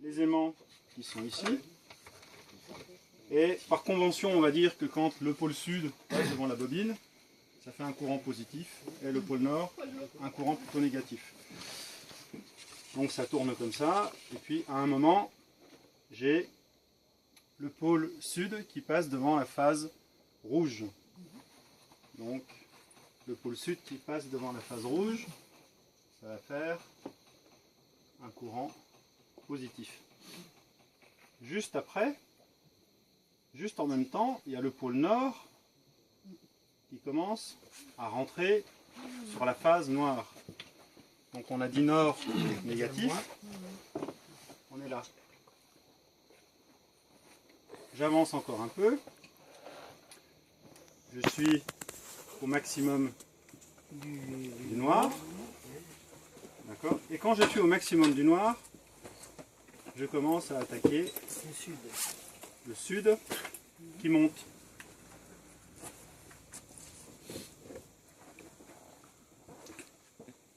les aimants qui sont ici. Et par convention, on va dire que quand le pôle sud passe devant la bobine, ça fait un courant positif, et le pôle nord, un courant plutôt négatif. Donc ça tourne comme ça, et puis à un moment, j'ai le pôle sud qui passe devant la phase rouge. Donc le pôle sud qui passe devant la phase rouge, ça va faire un courant positif. Juste après, juste en même temps, il y a le pôle nord qui commence à rentrer sur la phase noire. Donc on a dit nord négatif, on est là. J'avance encore un peu, je suis au maximum du noir, d'accord. Et quand je suis au maximum du noir, je commence à attaquer le sud qui monte.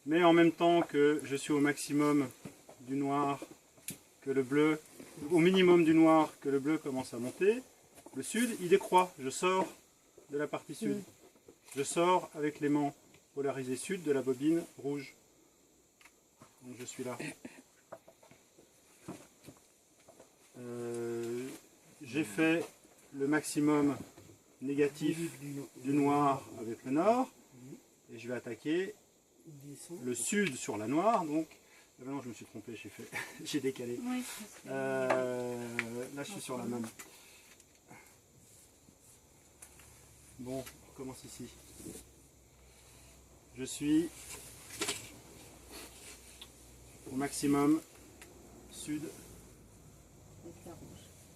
Mais en même temps que je suis au maximum du noir, que le bleu, au minimum du noir, que le bleu commence à monter, le sud il décroît, je sors de la partie sud. Je sors avec l'aimant polarisé sud de la bobine rouge. Donc je suis là. J'ai fait le maximum négatif du noir avec le nord et je vais attaquer le sud sur la noire. Donc non, je me suis trompé, j'ai décalé. Là je suis sur la même. Bon, on commence ici. Je suis au maximum sud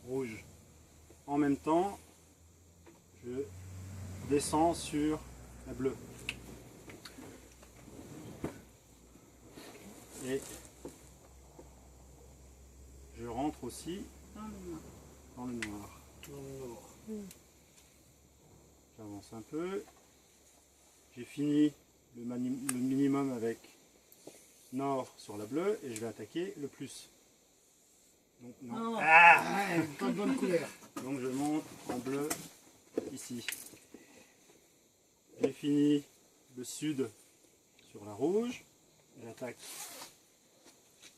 rouge. En même temps, je descends sur la bleue. Et je rentre aussi dans le noir. J'avance un peu. J'ai fini le minimum avec nord sur la bleue et je vais attaquer le plus. Donc, non. Pas de bonne couleur. Donc je monte en bleu ici. J'ai fini le sud sur la rouge. J'attaque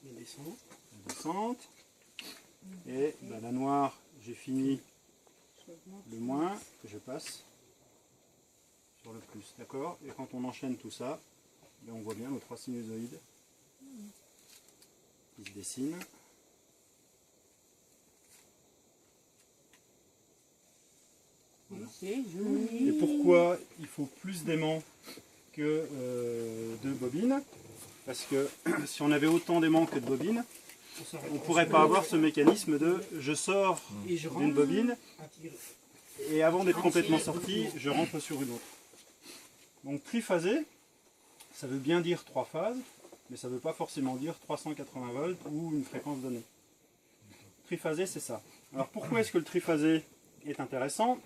la descente. Et la noire, j'ai fini le moins que je passe sur le plus. D'accord? Et quand on enchaîne tout ça, on voit bien nos trois sinusoïdes qui se dessinent. Voilà. Et pourquoi il faut plus d'aimants que de bobines? Parce que si on avait autant d'aimants que de bobines, on ne pourrait pas avoir ce mécanisme de je sors d'une bobine et avant d'être complètement sorti, je rentre sur une autre. Donc triphasé, ça veut bien dire 3 phases, mais ça ne veut pas forcément dire 380 volts ou une fréquence donnée. Triphasé, c'est ça. Alors pourquoi est-ce que le triphasé est intéressant?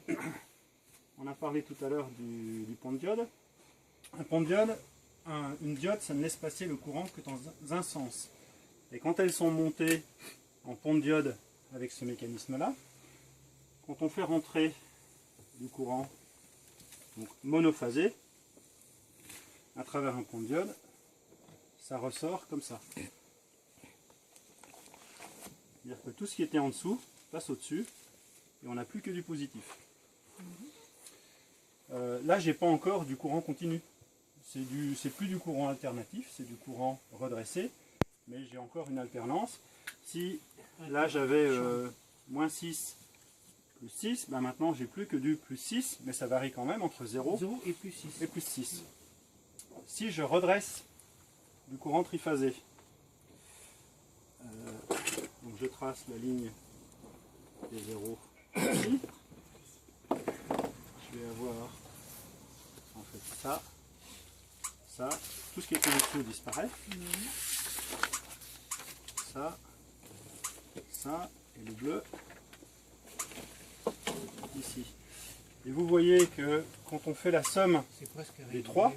On a parlé tout à l'heure du pont de diode. Un pont de diode, une diode, ça ne laisse passer le courant que dans un sens. Et quand elles sont montées en pont de diode avec ce mécanisme-là, quand on fait rentrer du courant donc monophasé à travers un pont de diode, ça ressort comme ça. C'est-à-dire que tout ce qui était en dessous passe au-dessus et on n'a plus que du positif. Là, j'ai pas encore du courant continu. C'est plus du courant alternatif, c'est du courant redressé, mais j'ai encore une alternance. Si là j'avais moins 6 plus 6, ben maintenant j'ai plus que du plus 6, mais ça varie quand même entre 0 et plus 6. Et plus 6. Si je redresse du courant triphasé, donc je trace la ligne des 0 ici, je vais avoir en fait ça, tout ce qui est au-dessous disparaît, ça et le bleu ici. Et vous voyez que quand on fait la somme des trois,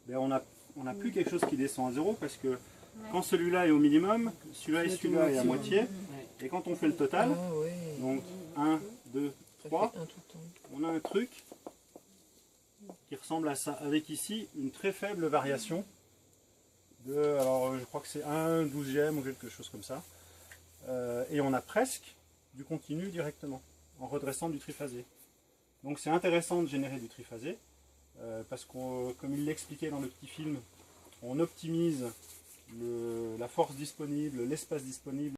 ben on n'a plus quelque chose qui descend à 0 parce que Quand celui-là est au minimum, celui-là et celui-là est à moitié. Ouais. Et quand on fait le total, Ah ouais. donc 1, 2, Ça 3, fait un tout le temps. on a un truc qui ressemble à ça, avec ici une très faible variation de, alors je crois que c'est 1/12e ou quelque chose comme ça. Et on a presque du continu directement, en redressant du triphasé. Donc c'est intéressant de générer du triphasé, parce que comme il l'expliquait dans le petit film, on optimise la force disponible, l'espace disponible,